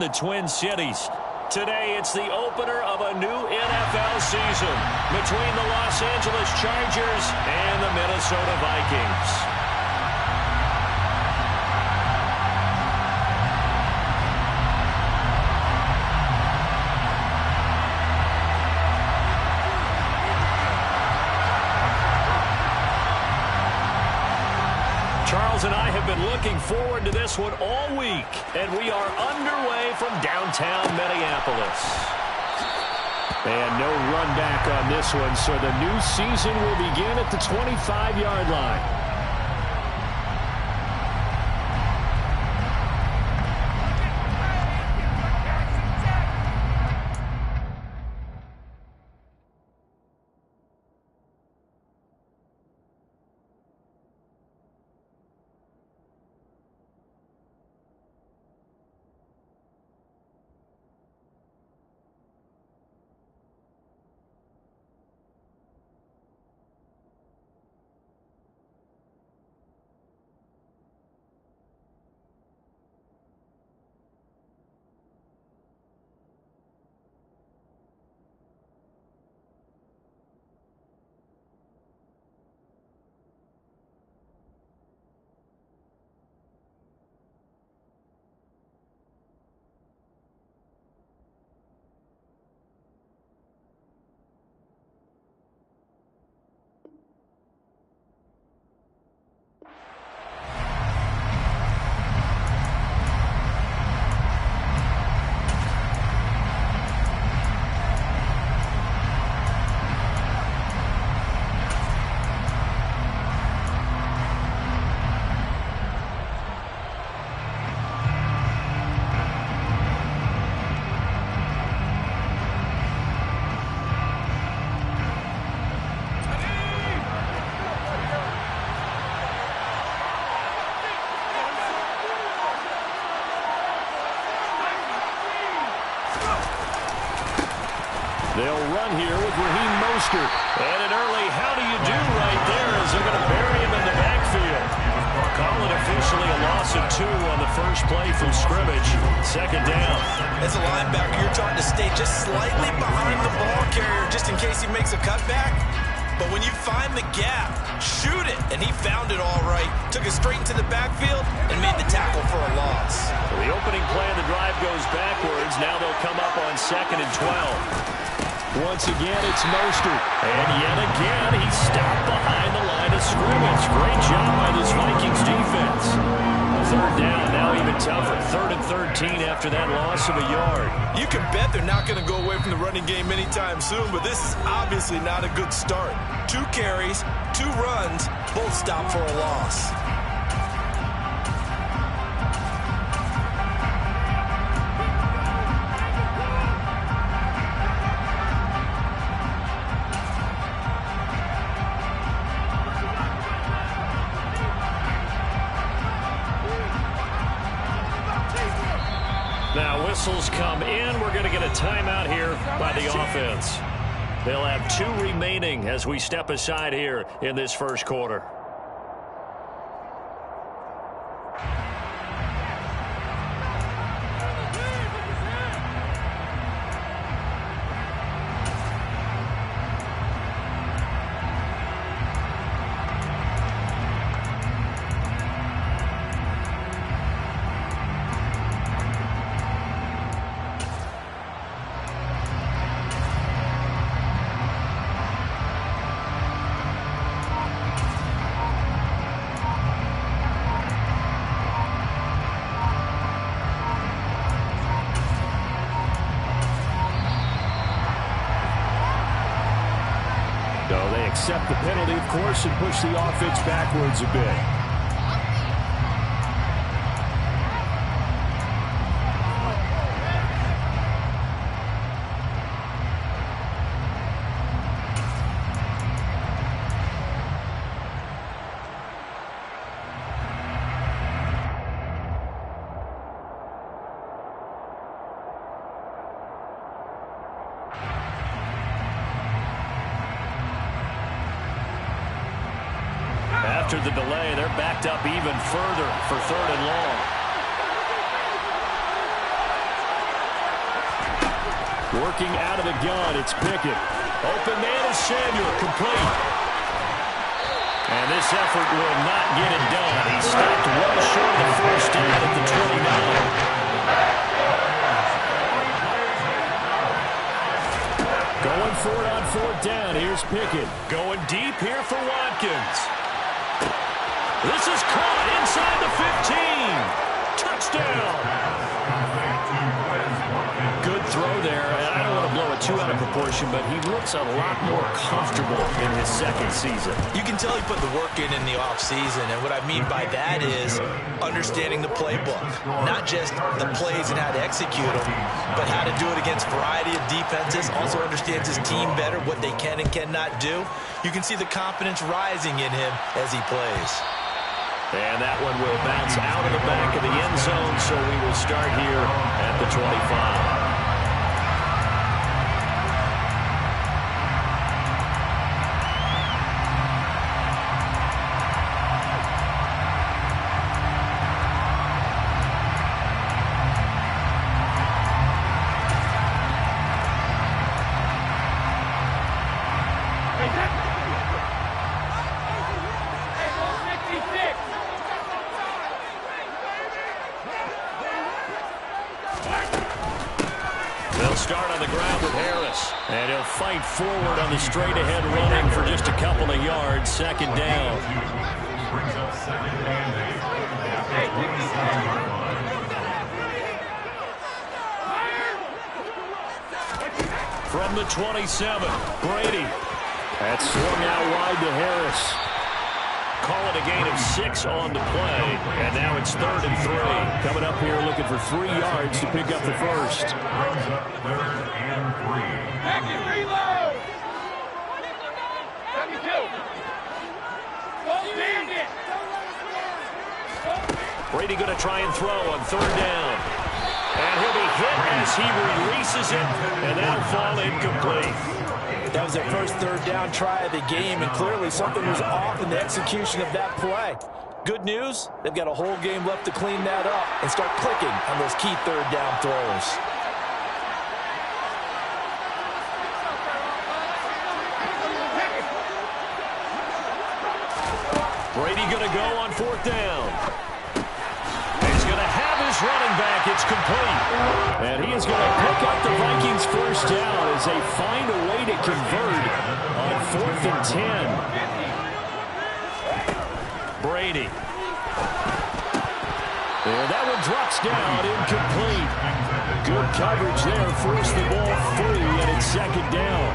The Twin Cities. Today, it's the opener of a new NFL season between the Los Angeles Chargers and the Minnesota Vikings. Charles and I have been looking forward to this one all week, and we are underway from downtown Minneapolis. And no run back on this one, so the new season will begin at the 25-yard line. They'll run here with Raheem Mostert. And an early how do you do right there as they're going to bury him in the backfield. Call it officially a loss of 2 on the first play from scrimmage. Second down. As a linebacker, you're trying to stay just slightly behind the ball carrier just in case he makes a cutback. But when you find the gap, shoot it. And he found it all right. Took it straight into the backfield and made the tackle for a loss. Well, the opening play of the drive goes backwards. Now they'll come up on 2nd and 12. Once again, it's Mostert. And yet again, he's stopped behind the line of scrimmage. Great job by this Vikings defense. Third down, now even tougher. 3rd and 13 after that loss of a yard. You can bet they're not going to go away from the running game anytime soon, but this is obviously not a good start. 2 carries, 2 runs, both stopped for a loss. Now whistles come in. We're going to get a timeout here by the offense. They'll have 2 remaining as we step aside here in this first quarter. Accept the penalty, of course, and push the offense backwards a bit. After the delay, they're backed up even further for 3rd and long. Working out of the gun, it's Pickett. Open man is Samuel, complete. And this effort will not get it done. He stopped well short of the first down at the 29. Going for it on fourth down. Here's Pickett. Going deep here for Watkins. This is caught inside the 15. Touchdown. Good throw there. And I don't want to blow it too out of proportion, but he looks a lot more comfortable in his second season. You can tell he put the work in the offseason, and what I mean by that is understanding the playbook. Not just the plays and how to execute them, but how to do it against a variety of defenses. Also understands his team better, what they can and cannot do. You can see the confidence rising in him as he plays. And that one will bounce out of the back of the end zone, so we will start here at the 25. They'll start on the ground with Harris. And he'll fight forward on the straight-ahead running for just a couple of yards. Second down. From the 27, Brady. That's swung out wide to Harris. Call it a gain of 6 on the play. And now it's 3rd and 3. Coming up here looking for 3 yards to pick up the first. Back and reload! 72! Brady going to try and throw on 3rd down. And he'll be hit as he releases it. And that'll fall incomplete. That was their first 3rd down try of the game, and clearly something was off in the execution of that play. Good news, they've got a whole game left to clean that up and start clicking on those key 3rd down throws. Brady going to go on 4th down. He's going to have his running back. It's complete. And he is going to pick up the Vikings' first down as they find a way to convert on 4th and 10. Brady. And that one drops down, incomplete. Good coverage there, forced the ball free, and it's 2nd down.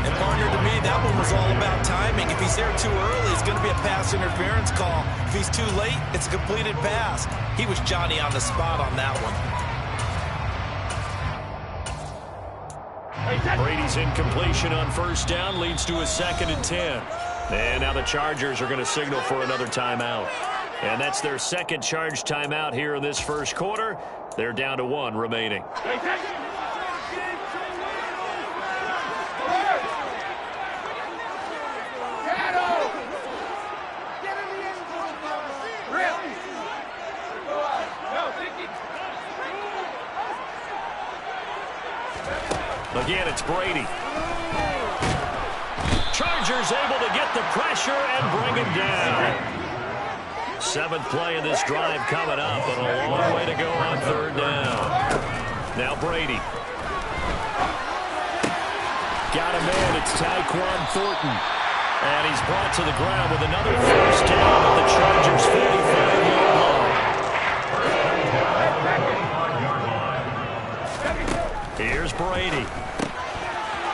And partner, to me, that one was all about timing. If he's there too early, it's going to be a pass interference call. If he's too late, it's a completed pass. He was Johnny on the spot on that one. Brady's incompletion on 1st down leads to a 2nd and 10. And now the Chargers are going to signal for another timeout. And that's their 2nd charge timeout here in this first quarter. They're down to 1 remaining. Again, it's Brady. Chargers able to get the pressure and bring him down. 7th play of this drive coming up, and a long way to go on 3rd down. Now Brady. Got a man, it's Tyquan Thornton. And he's brought to the ground with another first down at the Chargers' 45-yard line. Here's Brady.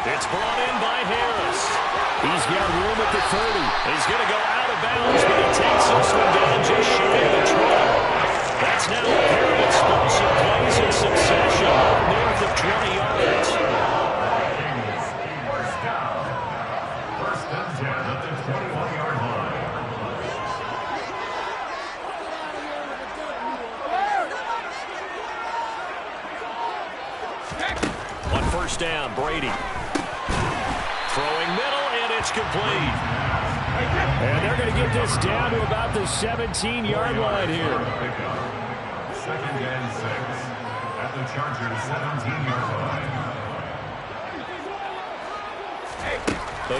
It's brought in by Harris. He's got room at the 30. He's going to go out of bounds, but he takes this one down just shy of the 12. That's now a pair of explosive plays in succession, north of 20 yards. First and 10 at the 21-yard line. On 1st down, Brady. Throwing middle, and it's complete. And they're going to get this down to about the 17-yard line here. 2nd and 6 at the the Chargers' 17-yard line.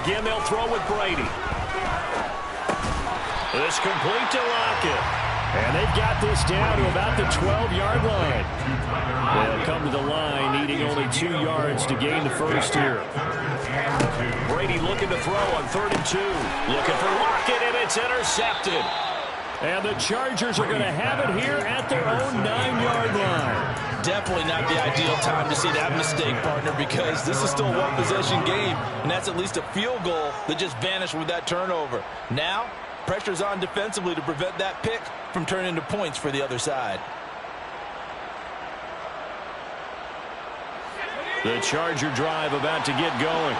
Again, they'll throw with Brady. This complete to Lockett. And they've got this down to about the 12-yard line. They'll come to the line, needing only 2 yards to gain the first here. Brady looking to throw on 3rd and 2. Looking for Lockett, and it's intercepted. And the Chargers are going to have it here at their own 9-yard line. Definitely not the ideal time to see that mistake, partner, because this is still a one-possession game, and that's at least a field goal that just vanished with that turnover. Now, pressure's on defensively to prevent that pick from turning into points for the other side. The Charger drive about to get going.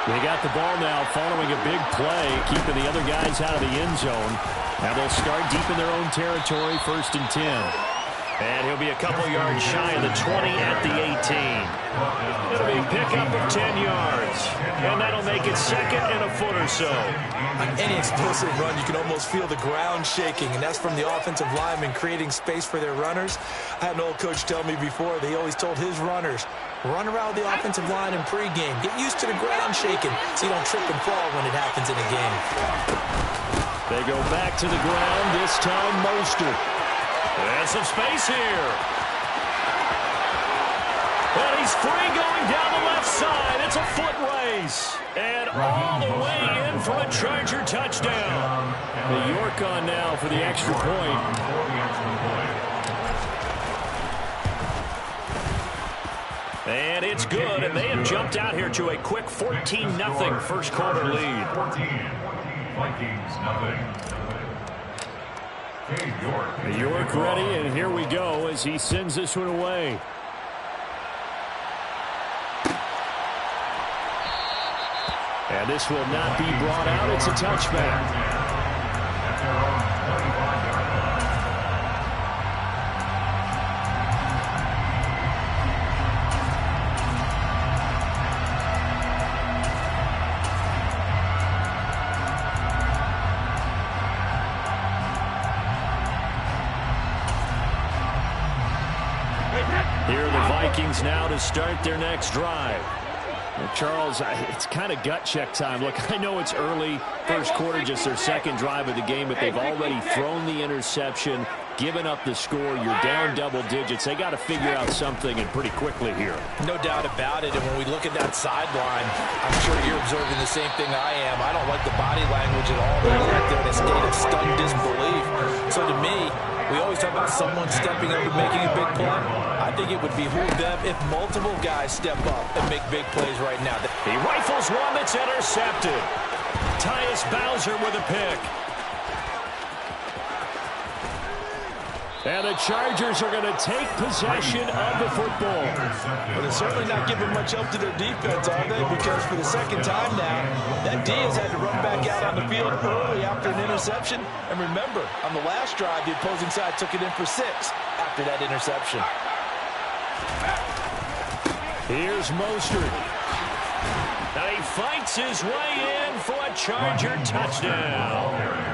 They got the ball now following a big play, keeping the other guys out of the end zone. Now they'll start deep in their own territory, 1st and 10. And he'll be a couple yards shy of the 20 at the 18. It'll be a pickup of 10 yards. And that'll make it 2nd and a foot or so. On any explosive run, you can almost feel the ground shaking, and that's from the offensive linemen creating space for their runners. I had an old coach tell me before, they always told his runners, run around the offensive line in pregame. Get used to the ground shaking so you don't trip and fall when it happens in a game. They go back to the ground, this time Mostert. And some space here. And he's free going down the left side. It's a foot race. And all the way in for a Charger touchdown. The York on now for the extra point. And it's good, and they have jumped out here to a quick 14-0 first quarter lead. 14, Vikings, nothing. York ready, and here we go as he sends this one away. And this will not be brought out. It's a touchback. Here are the Vikings now to start their next drive. Well, Charles, it's kind of gut check time. Look, I know it's early, first quarter, just their second drive of the game, but they've already thrown the interception, given up the score. You're down double digits. They got to figure out something, and pretty quickly here. No doubt about it, and when we look at that sideline, I'm sure you're observing the same thing I am. I don't like the body language at all. They're back there in a state of stunned disbelief. So to me, we always talk about someone stepping up and making a big play. I think it would behoove them if multiple guys step up and make big plays right now. He rifles one that's intercepted. Tyus Bowser with a pick. And the Chargers are going to take possession of the football. Well, they're certainly not giving much help to their defense, are they? Because for the second time now, that D has had to run back out on the field early after an interception. And remember, on the last drive, the opposing side took it in for 6 after that interception. Here's Mostert. Now he fights his way in for a Charger touchdown.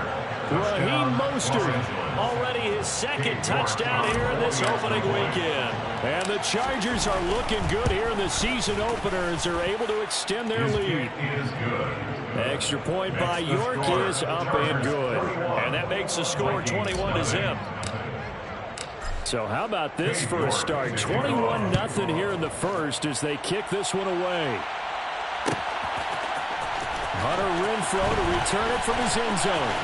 Raheem Mostert, already his 2nd touchdown here in this opening weekend. And the Chargers are looking good here in the season opener as they're able to extend their lead. Extra point by York is up and good. And that makes the score 21-0. So how about this for a start? 21-0 here in the first as they kick this one away. Hunter Renfrow to return it from his end zone.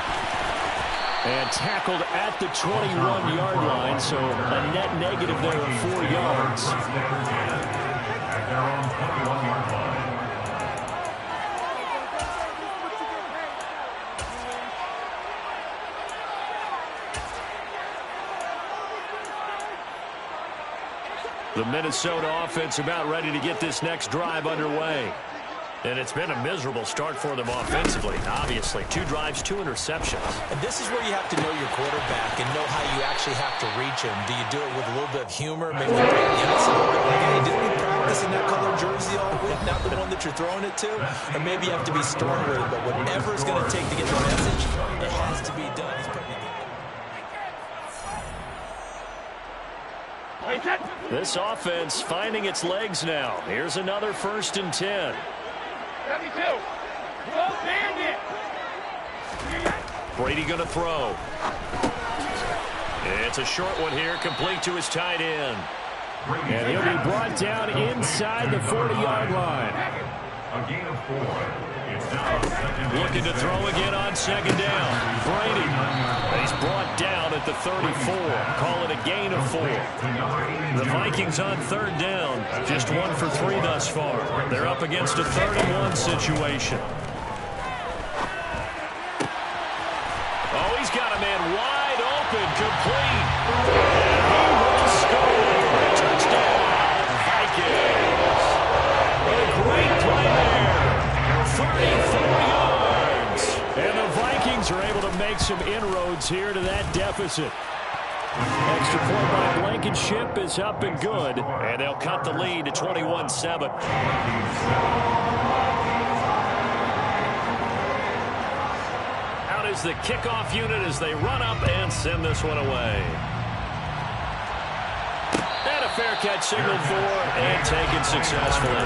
And tackled at the 21-yard line, so a net negative there of 4 yards. The Minnesota offense about ready to get this next drive underway. And it's been a miserable start for them offensively, obviously. 2 drives, 2 interceptions. And this is where you have to know your quarterback and know how you actually have to reach him. Do you do it with a little bit of humor, maybe break the ice a little bit? Like, hey, didn't we practice in that colored jersey all week, not the one that you're throwing it to? Or maybe you have to be stern with it, but whatever it's going to take to get the message, it has to be done. He's This offense finding its legs now. Here's another 1st and 10. 72. Well, bandit. Brady going to throw. It's a short one here, complete to his tight end. And he'll be brought down inside the 40-yard line. A gain of 4. It's now 2nd and Looking to throw again on 2nd down. Brady. He's brought down at the 34. Call it a gain of 4. The Vikings on 3rd down. Just 1 for 3 thus far. They're up against a 3rd and 1 situation. Oh, he's got a man wide open, complete. And he will score. Touchdown, Vikings. A great play there. 34 yards. And the Vikings are able to make some inroads here to that deficit. Extra point by Blankenship is up and good. And they'll cut the lead to 21-7. Out is the kickoff unit as they run up and send this one away. And a fair catch signaled for and taken successfully.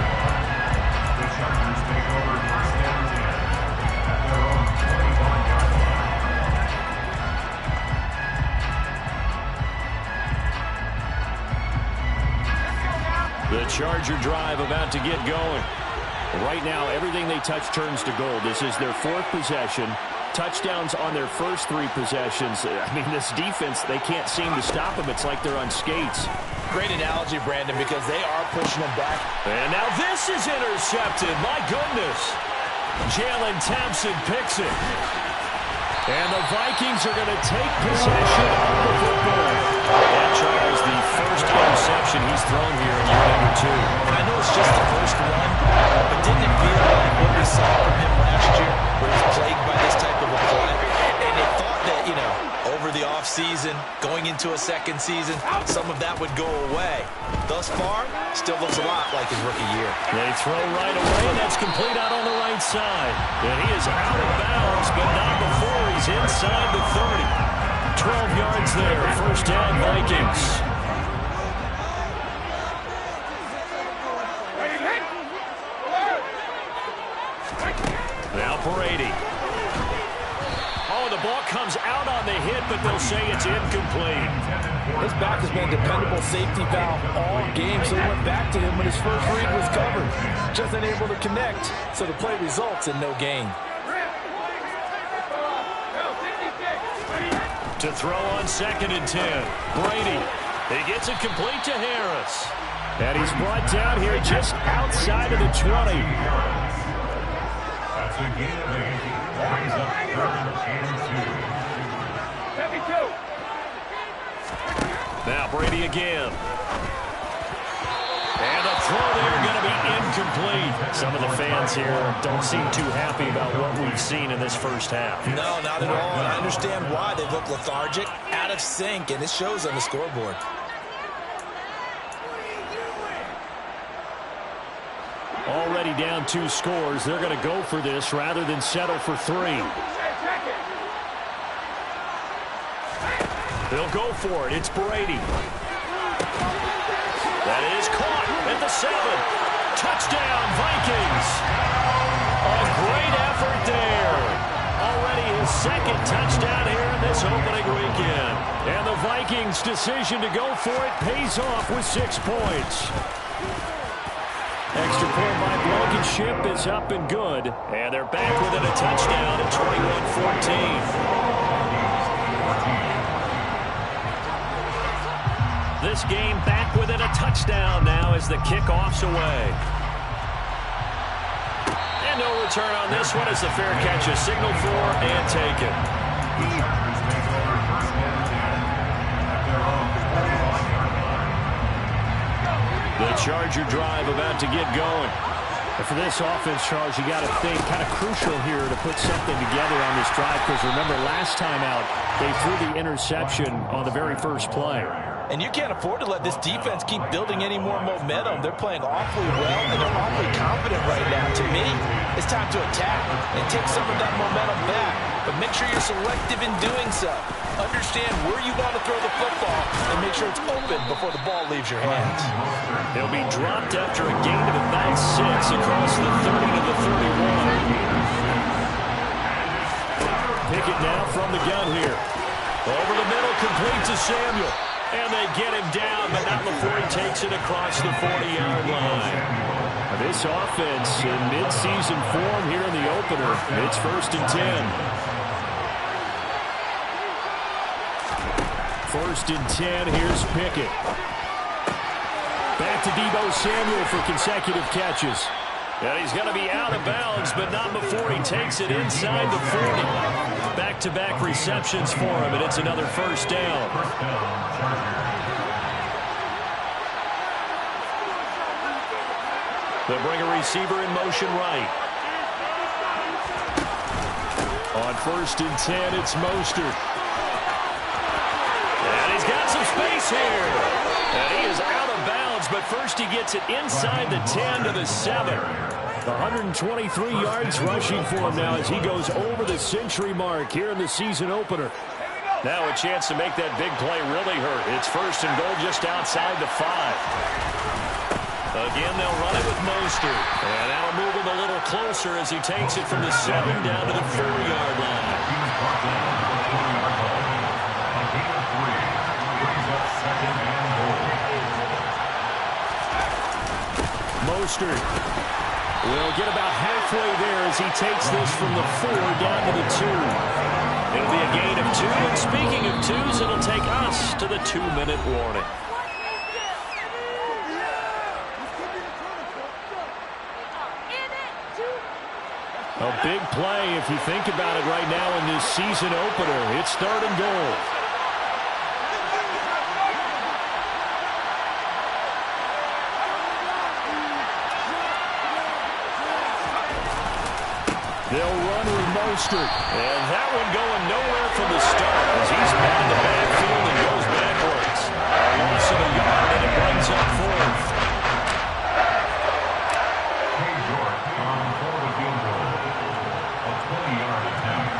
The Chargers take over 1st and 10 at their own 21-yard line. The Charger drive about to get going. Right now, everything they touch turns to gold. This is their 4th possession. Touchdowns on their first 3 possessions. I mean, this defense, they can't seem to stop them. It's like they're on skates. Great analogy, Brandon, because they are pushing them back. And now this is intercepted. My goodness. Jalen Thompson picks it. And the Vikings are going to take possession of the football. That tries the first interception he's thrown here in year number 2. I know it's just the first one, but didn't it feel like what we saw from him last year, where he was plagued by this type of a play? And they thought that, you know, over the offseason, going into a 2nd season, some of that would go away. Thus far, still looks a lot like his rookie year. They throw right away, and that's complete out on the right side. And he is out of bounds, but not before he's inside the 30. 12 yards there, 1st down Vikings. Now Brady. Oh, the ball comes out on the hit, but they'll say it's incomplete. His back has been a dependable safety valve all game, so he went back to him when his first read was covered. Just unable to connect, so the play results in no gain. To throw on 2nd and 10. Brady. He gets it complete to Harris. And he's brought down here just outside of the 20. That's a gain of 8. Brings up 3rd and 2. Now Brady again. And the throw there going to be incomplete. Some of the fans here don't seem too happy about what we've seen in this first half. No, not at all. And I understand why. They look lethargic, out of sync, and it shows on the scoreboard. Already down 2 scores. They're going to go for this rather than settle for 3. They'll go for it. It's Brady. That is caught at the 7. Touchdown, Vikings. A great effort there. Already his 2nd touchdown here in this opening weekend. And the Vikings' decision to go for it pays off with 6 points. Extra point by Blankenship is up and good. And they're back within a touchdown at 21-14. This game back within a touchdown now as the kickoff's away. And no return on this one as the fair catch is signaled for and taken. The Charger drive about to get going. And for this offense, Charles, you got to think kind of crucial here to put something together on this drive, because remember last time out, they threw the interception on the very first play. And you can't afford to let this defense keep building any more momentum. They're playing awfully well, and they're awfully confident right now. To me, it's time to attack and take some of that momentum back. But make sure you're selective in doing so. Understand where you want to throw the football and make sure it's open before the ball leaves your hands. They'll be dropped after a gain of about 6 across the 30 to the 31. Pickett now from the gun here. Over the middle, complete to Samuel. And they get him down, but not before he takes it across the 40-yard line. This offense in midseason form here in the opener. It's 1st and 10. 1st and 10, here's Pickett. Back to Deebo Samuel for consecutive catches. And he's going to be out of bounds, but not before he takes it inside the 40. Back-to-back receptions for him, and it's another 1st down. They'll bring a receiver in motion right. On 1st and 10, it's Mostert. And he's got some space here. And he is out of bounds, but first he gets it inside the 10 to the 7. 123 yards rushing for him now as he goes over the century mark here in the season opener. Now a chance to make that big play really hurt. It's 1st and goal just outside the 5. Again, they'll run it with Mostert. And that'll move him a little closer as he takes it from the 7 down to the 4-yard line. Mostert will get about halfway there as he takes this from the 4 down to the 2. It'll be a gain of 2, and speaking of 2s, it'll take us to the 2-minute warning. A big play if you think about it right now in this season opener. It's 3rd and goal. They'll run with Mostert. And that one going nowhere from the start as he's met in the backfield and goes backwards. A loss of a yard, and it brings up 4th. Cade York on for the field goal. A 20-yard attempt.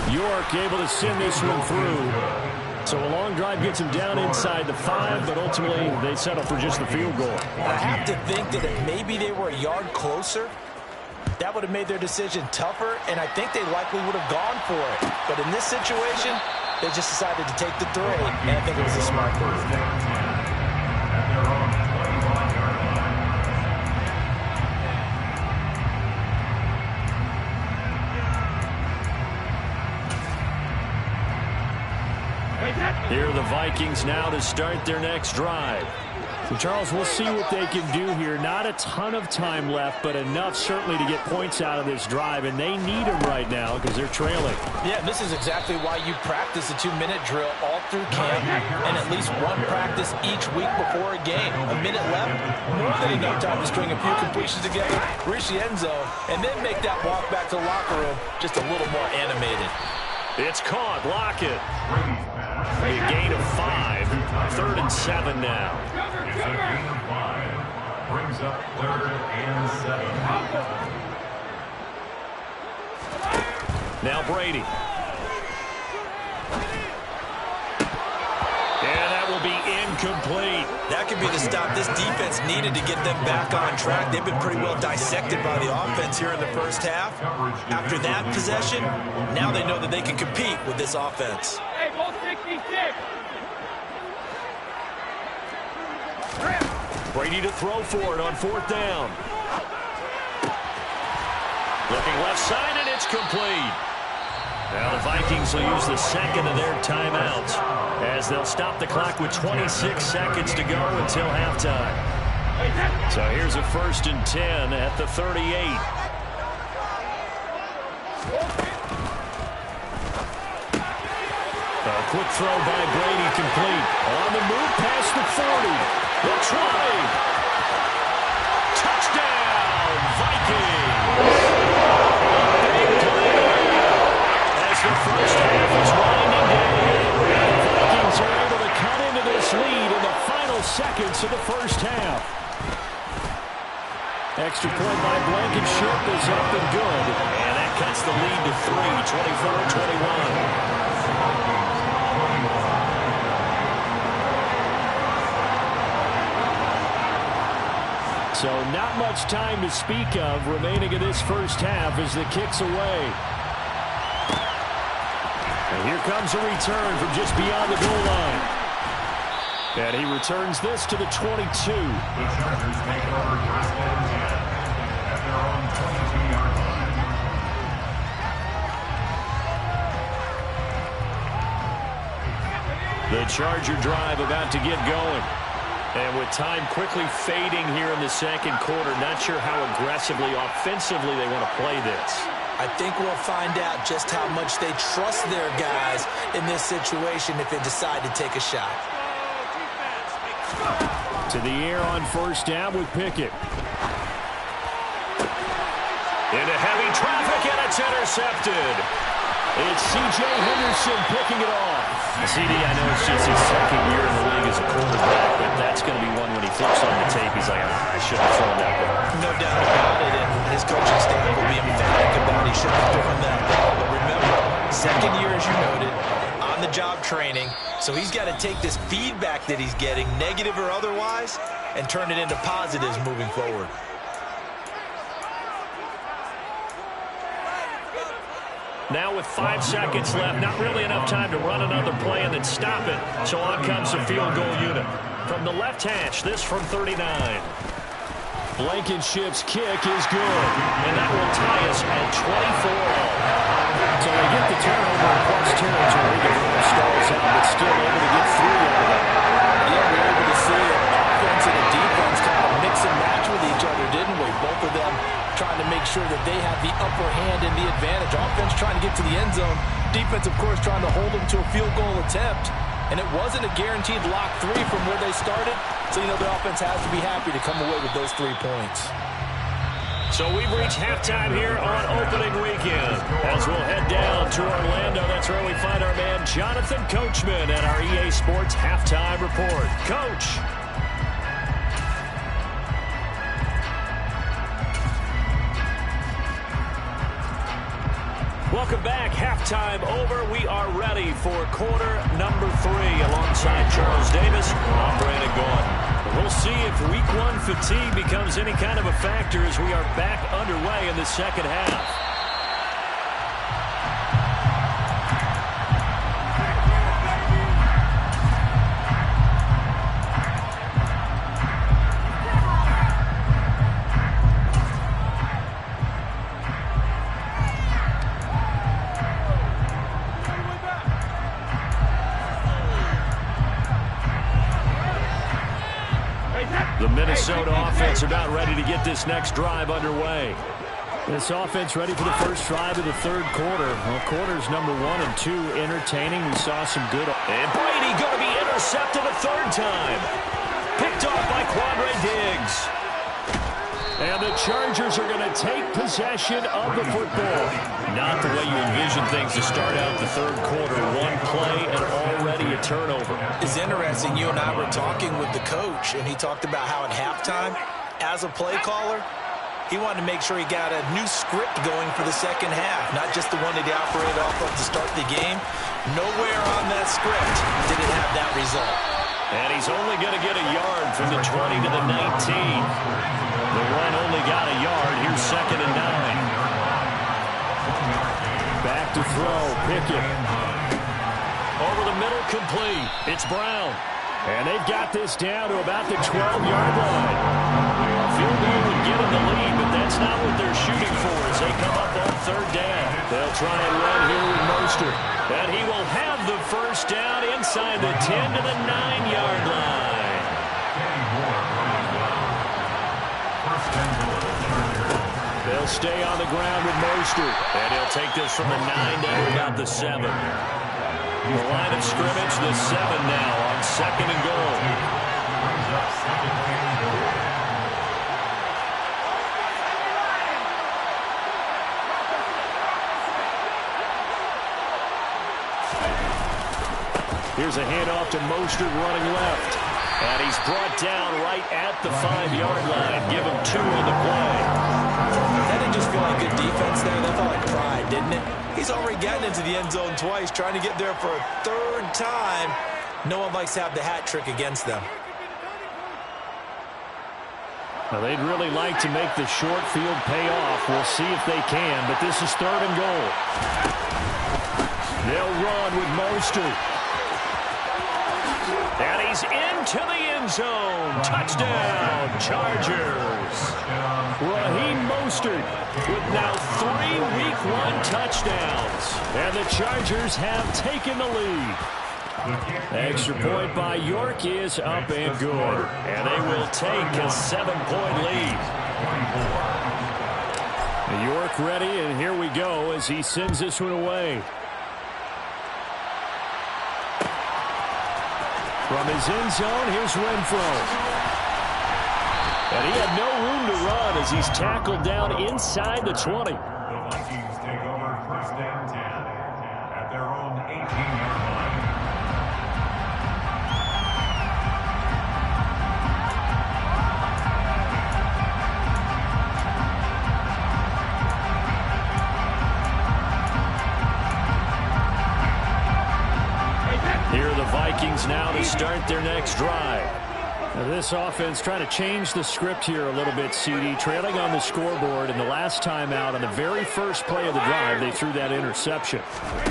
York able to send this one through. So a long drive gets him down inside the 5, but ultimately they settle for just the field goal. I have to think that if maybe they were a yard closer, that would have made their decision tougher, and I think they likely would have gone for it. But in this situation, they just decided to take the 3, and I think it was a smart move. At their own 21-yard line. Here are the Vikings now to start their next drive. So, Charles, we'll see what they can do here. Not a ton of time left, but enough certainly to get points out of this drive, and they need them right now because they're trailing. Yeah, this is exactly why you practice a 2-minute drill all through camp and at least one practice each week before a game. A minute left, more than enough time to string a few completions together, reach the end zone, and then make that walk back to the locker room just a little more animated. It's caught. Lockett. A gain of 5. 3rd and 7 now. It's a gain of 5. Brings up 3rd and 7. Now Brady. And that will be incomplete. That could be the stop this defense needed to get them back on track. They've been pretty well dissected by the offense here in the first half. After that possession, now they know that they can compete with this offense. Hey, ball 66. Brady to throw for it on 4th down. Looking left side, and it's complete. Now the Vikings will use the second of their timeouts as they'll stop the clock with 26 seconds to go until halftime. So here's a 1st and 10 at the 38. A quick throw by Brady, complete. On the move past the 40. The 20. Touchdown, Vikings. A big play as the first half is winding down. The Vikings are able to cut into this lead in the final seconds of the first half. Extra point by Blankenship is up and good. And that cuts the lead to 3, 24-21. So not much time to speak of remaining in this first half as the kick's away. And here comes a return from just beyond the goal line. And he returns this to the 22. The Chargers take over first and 10 at their own 22-yard line. The Charger drive about to get going. And with time quickly fading here in the second quarter, not sure how aggressively, offensively they want to play this. I think we'll find out just how much they trust their guys in this situation if they decide to take a shot. To the air on first down with Pickett. Into heavy traffic, and it's intercepted. It's C.J. Henderson picking it off. CD, I know it's just his second year in the league as a quarterback, but that's going to be one when he flips on the tape. He's like, I should have thrown that ball. No doubt about it, and his coaching staff will be emphatic about he should have thrown that ball. But remember, second year, as you noted, on-the-job training, so he's got to take this feedback that he's getting, negative or otherwise, and turn it into positives moving forward. Now with 5 seconds left, not really enough time to run another play and then stop it. So on comes the field goal unit. From the left hash, this from 39. Blankenship's kick is good, and that will tie us at 24. So they get the turnover in plus territory. The drive stalls out, but still able to get 3 out of it. Yeah, we're able to see it. Offense and the defense kind of mix and match with each other, didn't we? Both of them trying to make sure that they have the upper hand and the advantage. Offense trying to get to the end zone. Defense, of course, trying to hold them to a field goal attempt. And it wasn't a guaranteed lock 3 from where they started. So, you know, the offense has to be happy to come away with those 3 points. So we've reached halftime here on opening weekend. As we'll head down to Orlando, that's where we find our man Jonathan Coachman at our EA Sports Halftime Report. Coach. Welcome back. Halftime over. We are ready for quarter number 3 alongside Charles Davis. I'm Brandon Gaudin. We'll see if week 1 fatigue becomes any kind of a factor as we are back underway in the second half. The Minnesota offense about ready to get this next drive underway. This offense ready for the first drive of the third quarter. Well, quarters number 1 and 2 entertaining. We saw some good. And Brady going to be intercepted a third time. Picked off by Quandre Diggs. And the Chargers are going to take possession of the football. Not the way you envision things to start out the third quarter. 1 play and already a turnover. It's interesting. You and I were talking with the coach, and he talked about how at halftime, as a play caller, he wanted to make sure he got a new script going for the second half, not just the one that he operated off of to start the game. Nowhere on that script did it have that result. And he's only going to get a yard from the 20 to the 19. The run only got a yard. Here's 2nd and 9. Back to throw. Pickett. Over the middle, complete. It's Brown. And they've got this down to about the 12-yard line. Field goal would get them the lead, but that's not what they're shooting for as they come up on third down. They'll try and run here with Mostert. And he will have the first down inside the 10 to the 9-yard line. They'll stay on the ground with Mostert. And he'll take this from the 9 down to about the 7. The line of scrimmage, the 7 now on 2nd and goal. Brings up 2nd and goal. Here's a handoff to Mostert running left. And he's brought down right at the 5-yard line. Give him 2 on the play. That didn't just feel like good defense there. That felt like pride, didn't it? He's already gotten into the end zone twice, trying to get there for a 3rd time. No one likes to have the hat trick against them. Now, they'd really like to make the short field pay off. We'll see if they can, but this is 3rd and goal. They'll run with Mostert. And he's into the end zone. Touchdown, Chargers. Raheem Mostert with now 3 Week 1 touchdowns. And the Chargers have taken the lead. Extra point by York is up and good. And they will take a 7-point lead. York ready, and here we go as he sends this one away. From his end zone, here's Renfro. And he had no room to run as he's tackled down inside the 20. The Vikings take over 1st and 10 at their own 18-yard line. Here are the Vikings now to start their next drive. Now this offense trying to change the script here a little bit, CD. Trailing on the scoreboard, and the last time out on the very first play of the drive, they threw that interception.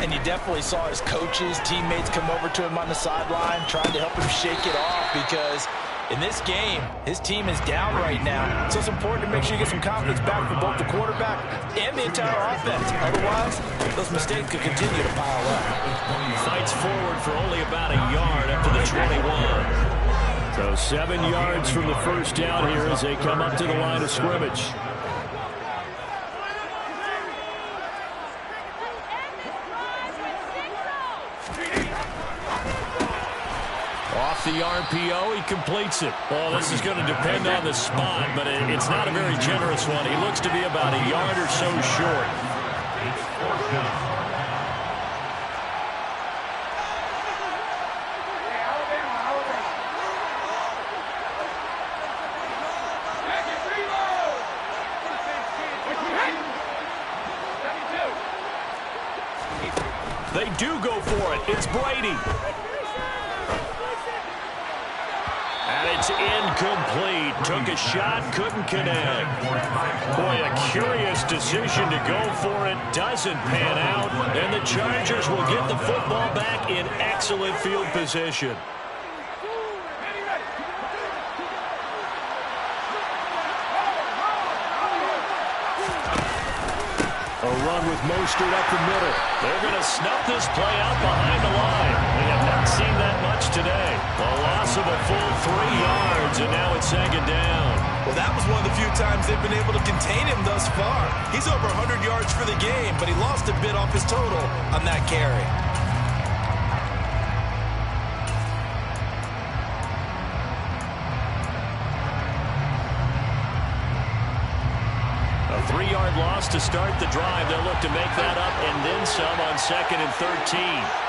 And you definitely saw his coaches, teammates come over to him on the sideline, trying to help him shake it off, because in this game, his team is down right now. So it's important to make sure you get some confidence back for both the quarterback and the entire offense. Otherwise, those mistakes could continue to pile up. Fights forward for only about a yard up to the 21. So 7 yards from the first down here as they come up to the line of scrimmage. Off the RPO, he completes it. Well, this is going to depend on the spot, but it's not a very generous one. He looks to be about a yard or so short. It's 4th down. They do go for it. It's Brady. And it's incomplete. Took a shot, couldn't connect. Boy, a curious decision to go for it. Doesn't pan out. And the Chargers will get the football back in excellent field position. A run with Mostert up the middle. They're going to snuff this play out behind the line. We have not seen that much today. A loss of a full 3 yards, and now it's 2nd down. Well, that was one of the few times they've been able to contain him thus far. He's over 100 yards for the game, but he lost a bit off his total on that carry. A 3-yard loss to start the drive. They'll look to make that up and then some on 2nd and 13.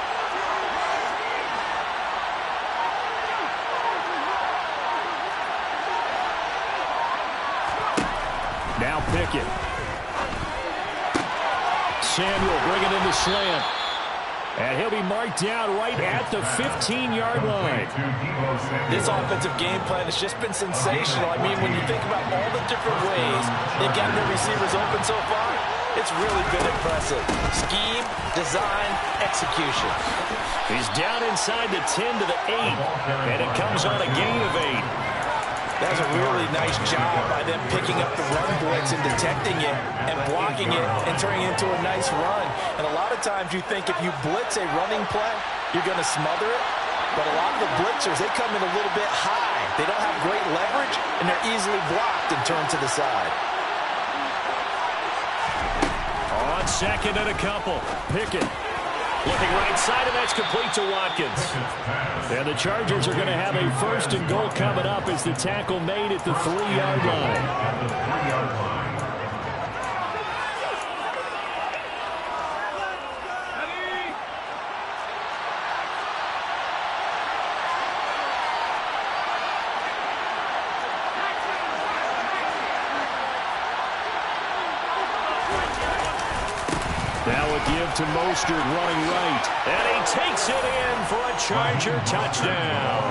Now Pickett. Samuel bringing in the slant. And he'll be marked down right at the 15-yard line. This offensive game plan has just been sensational. I mean, when you think about all the different ways they've gotten their receivers open so far, it's really been impressive. Scheme, design, execution. He's down inside the 10 to the 8, and it comes on a gain of 8. That was a really nice job by them picking up the run blitz and detecting it and blocking it and turning it into a nice run. And a lot of times you think if you blitz a running play, you're going to smother it. But a lot of the blitzers, they come in a little bit high. They don't have great leverage, and they're easily blocked and turned to the side. On 2nd and a couple, Pickett. Looking right side, and that's complete to Watkins. And the Chargers are going to have a 1st and goal coming up as the tackle made at the 3-yard line. Now a give to Mostert running right. And he takes it in for a Charger touchdown.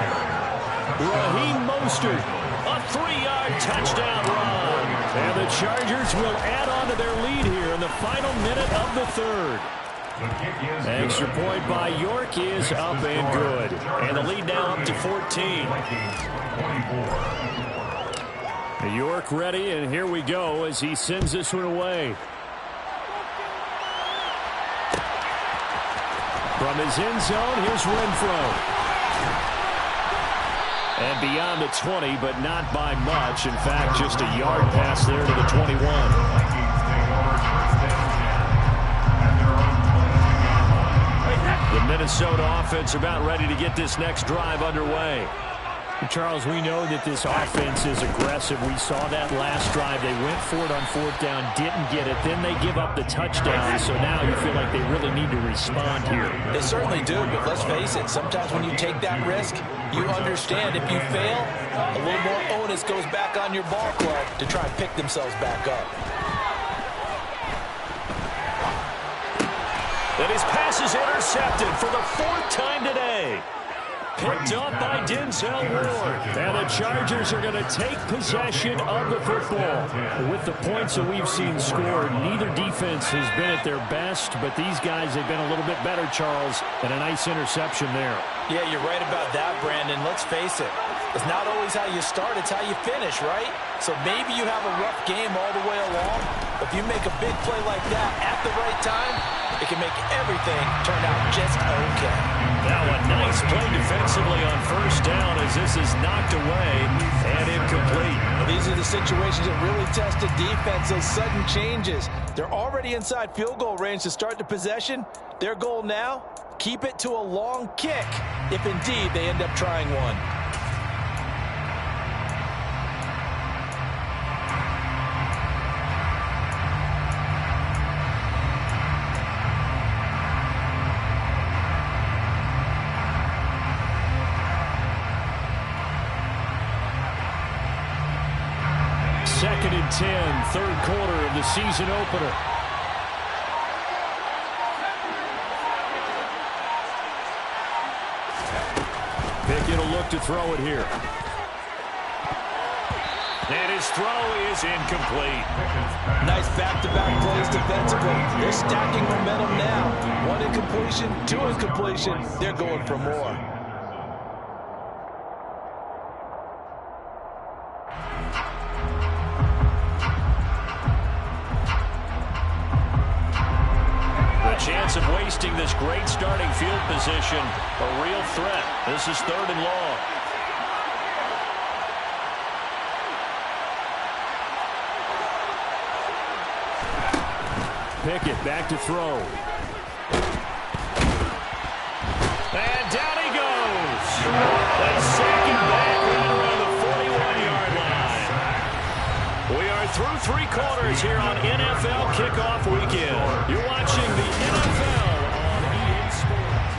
Raheem Mostert, a 3-yard touchdown run. And the Chargers will add on to their lead here in the final minute of the 3rd. Extra point by York is up and good. And the lead now up to 14. York ready, and here we go as he sends this one away. From his end zone, here's Renfro. And beyond the 20, but not by much. In fact, just a yard pass there to the 21. The Minnesota offense about ready to get this next drive underway. Charles, we know that this offense is aggressive. We saw that last drive. They went for it on 4th down, didn't get it. Then they give up the touchdown. So now you feel like they really need to respond here. They certainly do, but let's face it. Sometimes when you take that risk, you understand if you fail, a little more onus goes back on your ball club to try and pick themselves back up. And his pass is intercepted for the 4th time today. Picked up by Denzel Ward. And the Chargers are going to take possession of the football. With the points that we've seen scored, neither defense has been at their best, but these guys have been a little bit better, Charles, and a nice interception there. Yeah, you're right about that, Brandon. Let's face it. It's not always how you start, it's how you finish, right? So maybe you have a rough game all the way along. If you make a big play like that at the right time, it can make everything turn out just okay. Now a nice play defensively on 1st down as this is knocked away and incomplete. Well, these are the situations that really test the defense, those sudden changes. They're already inside field goal range to start the possession. Their goal now, keep it to a long kick if indeed they end up trying one. Second and 10, 3rd quarter of the season opener. Pickett will look to throw it here. And his throw is incomplete. Nice back-to-back plays defensively. They're stacking momentum now. 1 incompletion, 2 incompletion. They're going for more. Chance of wasting this great starting field position, a real threat. This is 3rd and long. Pickett back to throw. And down he goes. They sack him back right around the 41-yard line. We are through 3 quarters here on NFL Kickoff Weekend. You're watching the NFL on EA Sports.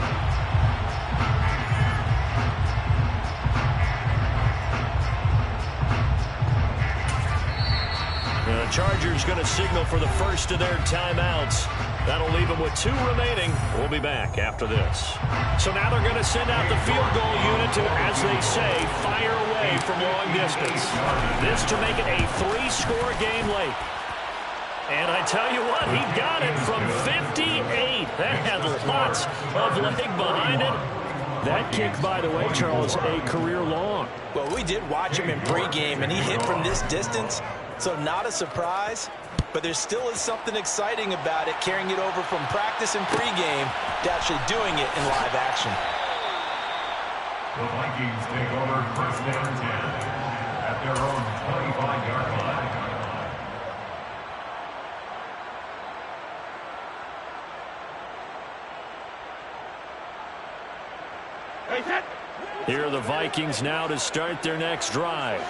The Chargers going to signal for the first of their timeouts. That'll leave them with 2 remaining. We'll be back after this. So now they're going to send out the field goal unit to, as they say, fire away from long distance. This to make it a 3-score game late. And I tell you what, he got it from 58. That had lots of leg behind it. That kick, by the way, Charles, a career long. Well, we did watch him in pregame, and he hit from this distance, so not a surprise. But there still is something exciting about it, carrying it over from practice and pregame to actually doing it in live action. The Vikings take over 1st and 10 at their own 25-yard line. Here are the Vikings now to start their next drive.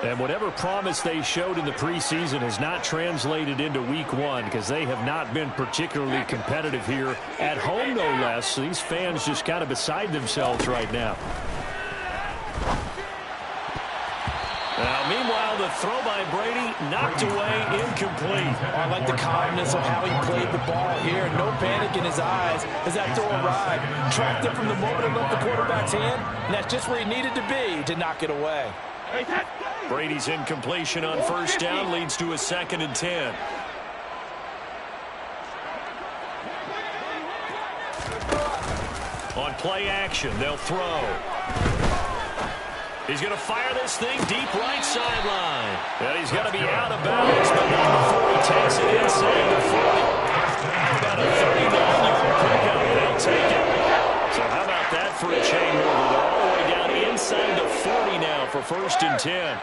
And whatever promise they showed in the preseason has not translated into week one because they have not been particularly competitive here at home, no less. So these fans just kind of beside themselves right now. Now, meanwhile, the throw by Brady knocked away, incomplete. I like the calmness of how he played the ball here. No panic in his eyes as that throw arrived. Tracked it from the moment it left the quarterback's hand, and that's just where he needed to be to knock it away. Brady's incompletion on first down leads to a 2nd and 10. On play action, they'll throw. He's going to fire this thing deep right sideline. And he's going to be out of bounds, but not before he takes it inside the 40. About a 39-yard pickup. They'll take it. So how about that for a chain move? They're all the way down inside the 40 now for 1st and 10.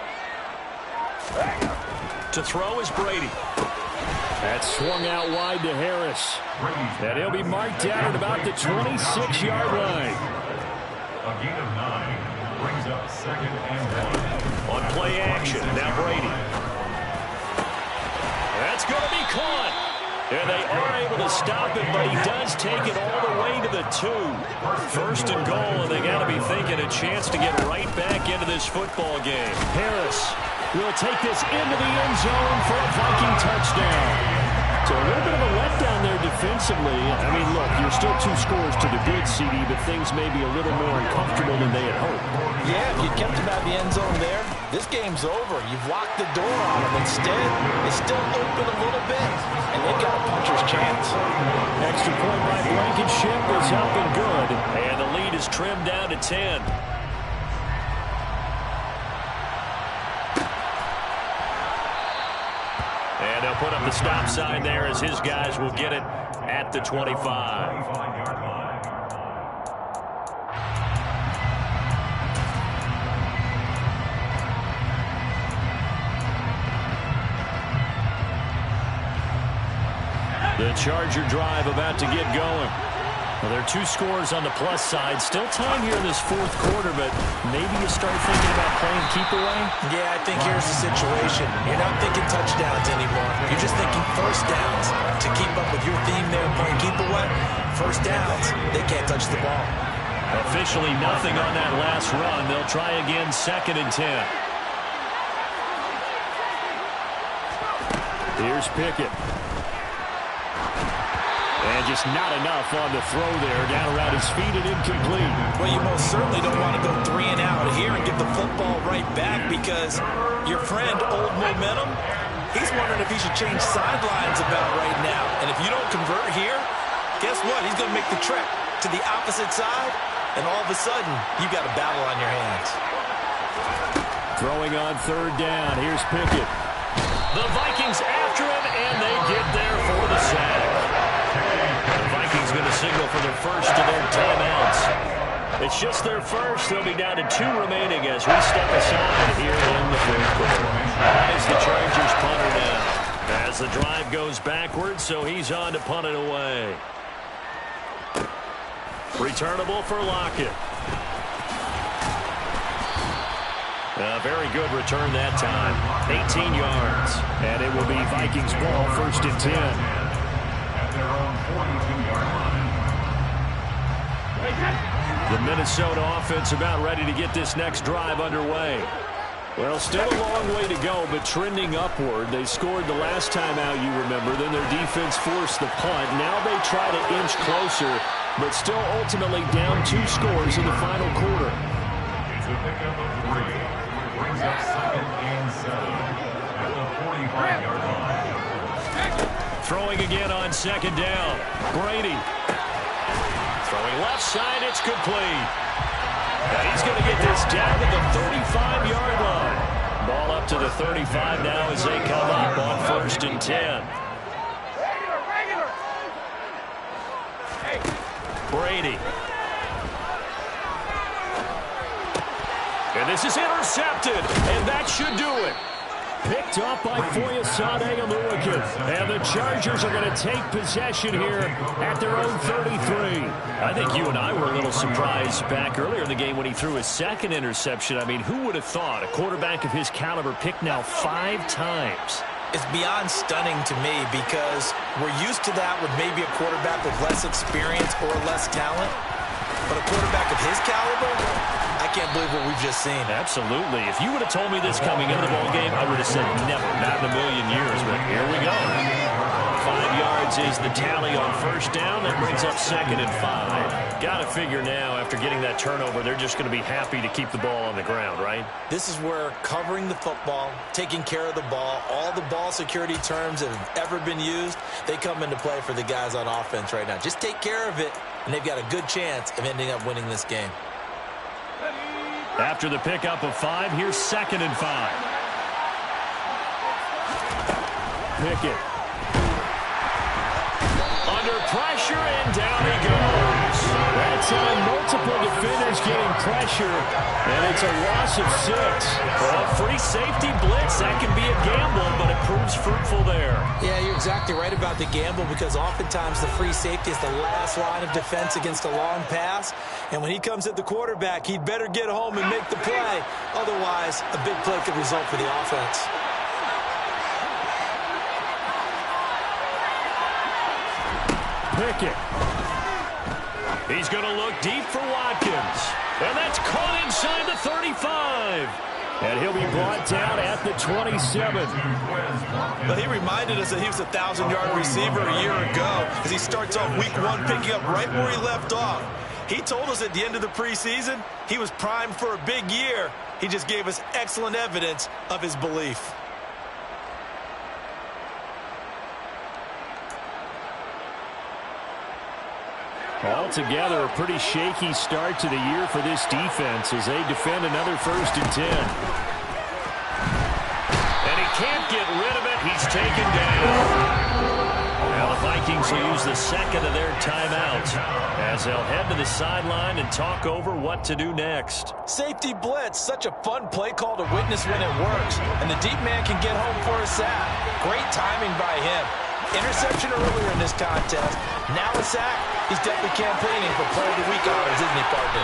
To throw is Brady. That's swung out wide to Harris. And he'll be marked down at about the 26-yard line. A gain of 9 brings up 2nd and 1. On play action, now Brady. That's going to be caught. And they are able to stop it, but he does take it all the way to the 2. 1st and goal, and they got to be thinking a chance to get right back into this football game. Harris will take this into the end zone for a Viking touchdown. So a little bit of a letdown there defensively. I mean, look, you're still 2 scores to the good, CD, but things may be a little more uncomfortable than they had hoped. Yeah, if you kept him out of the end zone there, this game's over. You've locked the door on him. Instead, it's still open a little bit, and they got a puncher's chance. Extra point by Blankenship is up and good, and the lead is trimmed down to 10. And they'll put up the stop sign there as his guys will get it at the 25. 25-yard line. The Charger drive about to get going. Well, there are 2 scores on the plus side. Still time here in this 4th quarter, but maybe you start thinking about playing keep away? Yeah, I think here's the situation. You're not thinking touchdowns anymore. You're just thinking first downs. To keep up with your theme there, playing keep away, first downs, they can't touch the ball. Officially nothing on that last run. They'll try again 2nd and 10. Here's Pickett. And just not enough on the throw there. Down around his feet and incomplete. Well, you most certainly don't want to go 3 and out here and get the football right back because your friend, Old Momentum, he's wondering if he should change sidelines about right now. And if you don't convert here, guess what? He's going to make the trek to the opposite side, and all of a sudden, you've got a battle on your hands. Throwing on 3rd down. Here's Pickett. The Vikings after him, and they get there for the sack. The Vikings going to signal for their first of their timeouts. It's just their first. They'll be down to 2 remaining as we step aside here in the 4th quarter. That is the Chargers punter now. As the drive goes backwards, so he's on to punt it away. Returnable for Lockett. A very good return that time. 18 yards. And it will be Vikings ball 1st and 10. At their own 42-yard line. The Minnesota offense about ready to get this next drive underway. Well, still a long way to go, but trending upward. They scored the last time out, you remember. Then their defense forced the punt. Now they try to inch closer, but still ultimately down 2 scores in the final quarter. It's a pickup of 3. Brings up 2nd and 7 at the 45-yard line. Throwing again on 2nd down. Brady. Throwing left side, it's complete. And he's going to get this down to the 35-yard line. Ball up to the 35 now as they come up on 1st and 10. Brady. And this is intercepted, and that should do it. Picked up by Foyesade Oluwakin. And the Chargers are going to take possession here at their own 33. I think you and I were a little surprised back earlier in the game when he threw his second interception. I mean, who would have thought a quarterback of his caliber picked now 5 times? It's beyond stunning to me because we're used to that with maybe a quarterback with less experience or less talent. But a quarterback of his caliber, I can't believe what we've just seen. Absolutely. If you would have told me this coming into the ballgame, I would have said never, not in a million years. But here we go. 5 yards is the tally on first down. That brings up 2nd and 5. Got to figure now, after getting that turnover, they're just going to be happy to keep the ball on the ground, right? This is where covering the football, taking care of the ball, all the ball security terms that have ever been used, they come into play for the guys on offense right now. Just take care of it, and they've got a good chance of ending up winning this game. After the pickup of 5, here's 2nd and 5. Pickett. Under pressure, and down he goes. That time, multiple defenders getting pressure, and it's a loss of 6. Well, free safety blitz, that can be a gamble, but it proves fruitful there. Yeah, you're exactly right about the gamble because oftentimes the free safety is the last line of defense against a long pass. And when he comes at the quarterback, he'd better get home and make the play. Otherwise, a big play could result for the offense. Pickett. He's going to look deep for Watkins. And that's caught inside the 35. And he'll be brought down at the 27. But he reminded us that he was a 1,000-yard receiver a year ago as he starts off week 1 picking up right where he left off. He told us at the end of the preseason he was primed for a big year. He just gave us excellent evidence of his belief. Altogether, a pretty shaky start to the year for this defense as they defend another 1st and 10. And he can't get rid of it. He's taken down. Now the Vikings will use the 2nd of their timeouts as they'll head to the sideline and talk over what to do next. Safety blitz, such a fun play call to witness when it works. And the deep man can get home for a sack. Great timing by him. Interception earlier in this contest. Now a sack. He's definitely campaigning for Player of the Week honors, isn't he, partner?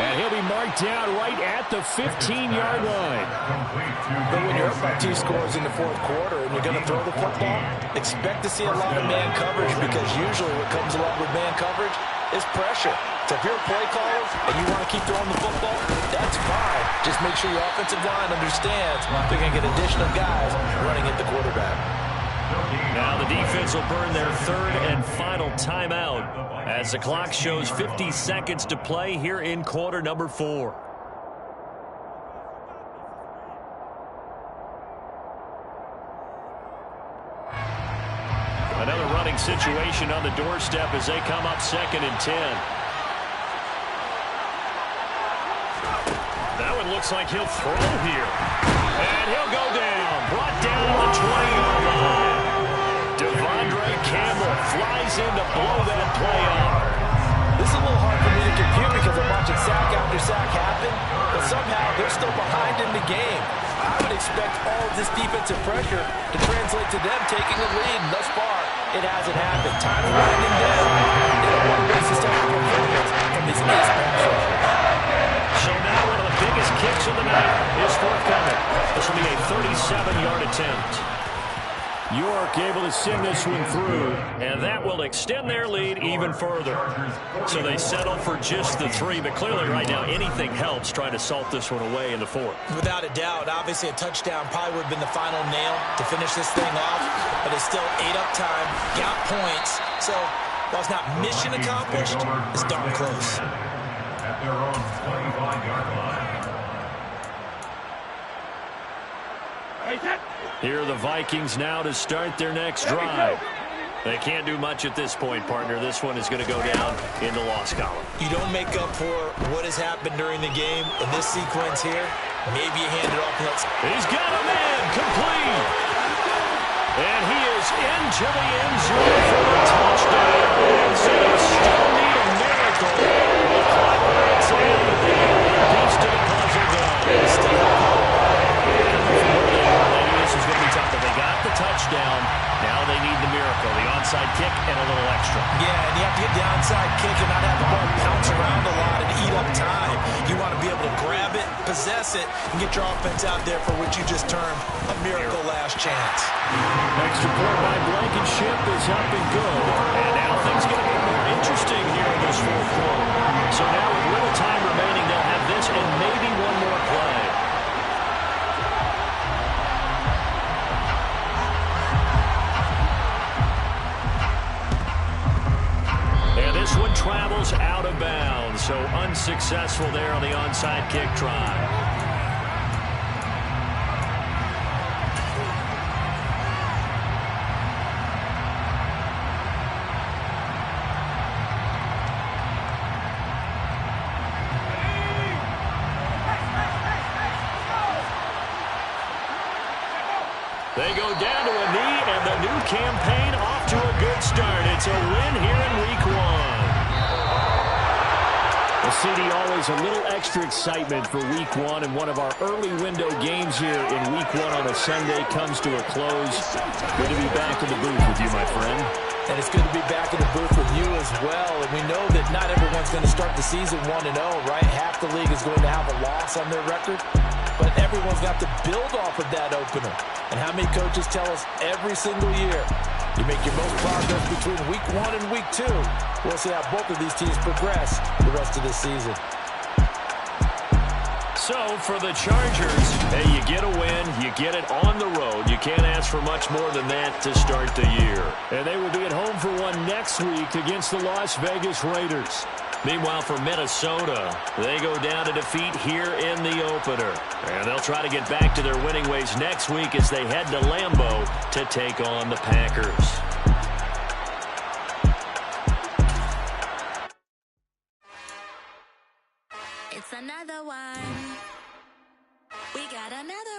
And he'll be marked down right at the 15-yard line. But when you're up by 2 scores in the 4th quarter and you're going to throw the football, expect to see a lot of man coverage because usually what comes along with man coverage is pressure. So if you're a play caller and you want to keep throwing the football, that's fine. Just make sure your offensive line understands they're going to get additional guys running at the quarterback. Now the defense will burn their 3rd and final timeout as the clock shows 50 seconds to play here in quarter number 4. Another running situation on the doorstep as they come up 2nd and 10. That one looks like he'll throw here. And he'll go down. Brought down on the 20-yard line. Devondre Campbell flies in to blow that play up. This is a little hard for me to compute because I'm watching sack after sack happen, but somehow they're still behind in the game. I would expect all of this defensive pressure to translate to them taking a lead, and thus far, it hasn't happened. Time to wind them down. They don't want to waste this type of performance from this ace pass rusher. So now one of the biggest kicks of the night is forthcoming. This will be a 37-yard attempt. York able to send this one through. And that will extend their lead even further. So they settle for just the 3, but clearly right now anything helps trying to salt this one away in the 4th. Without a doubt, obviously a touchdown probably would have been the final nail to finish this thing off, but it's still ate up time, got points. So while it's not mission accomplished, it's darn close. At their own 25-yard line. Here are the Vikings now to start their next drive. They can't do much at this point, partner. This one is going to go down in the loss column. You don't make up for what has happened during the game in this sequence here. Maybe you hand it off. He's got a man complete. And he is into the end zone for a touchdown. So you still need a miracle. The clock runs in. The piece to the puzzle done. Still it and get your offense out there for what you just termed a miracle last chance. Extra point by Blankenship is up and good. And now things get a bit more interesting here in this fourth quarter. So now with little time remaining, they'll have this and maybe one more play. And this one travels out of bounds. So unsuccessful there on the onside kick try. They go down to a knee, and the new campaign off to a good start. It's a win here in Week 1. Well, CD, always a little extra excitement for Week 1, and one of our early window games here in Week 1 on a Sunday comes to a close. Good to be back in the booth with you, my friend. And it's good to be back in the booth with you as well. And we know that not everyone's going to start the season 1-0, right? Half the league is going to have a loss on their record. But everyone's got to build off of that opener. And how many coaches tell us every single year, you make your most progress between Week 1 and Week 2. We'll see how both of these teams progress the rest of this season. So for the Chargers, hey, you get a win, you get it on the road. You can't ask for much more than that to start the year. And they will be at home for one next week against the Las Vegas Raiders. Meanwhile, for Minnesota, they go down to defeat here in the opener. And they'll try to get back to their winning ways next week as they head to Lambeau to take on the Packers. It's another one. We got another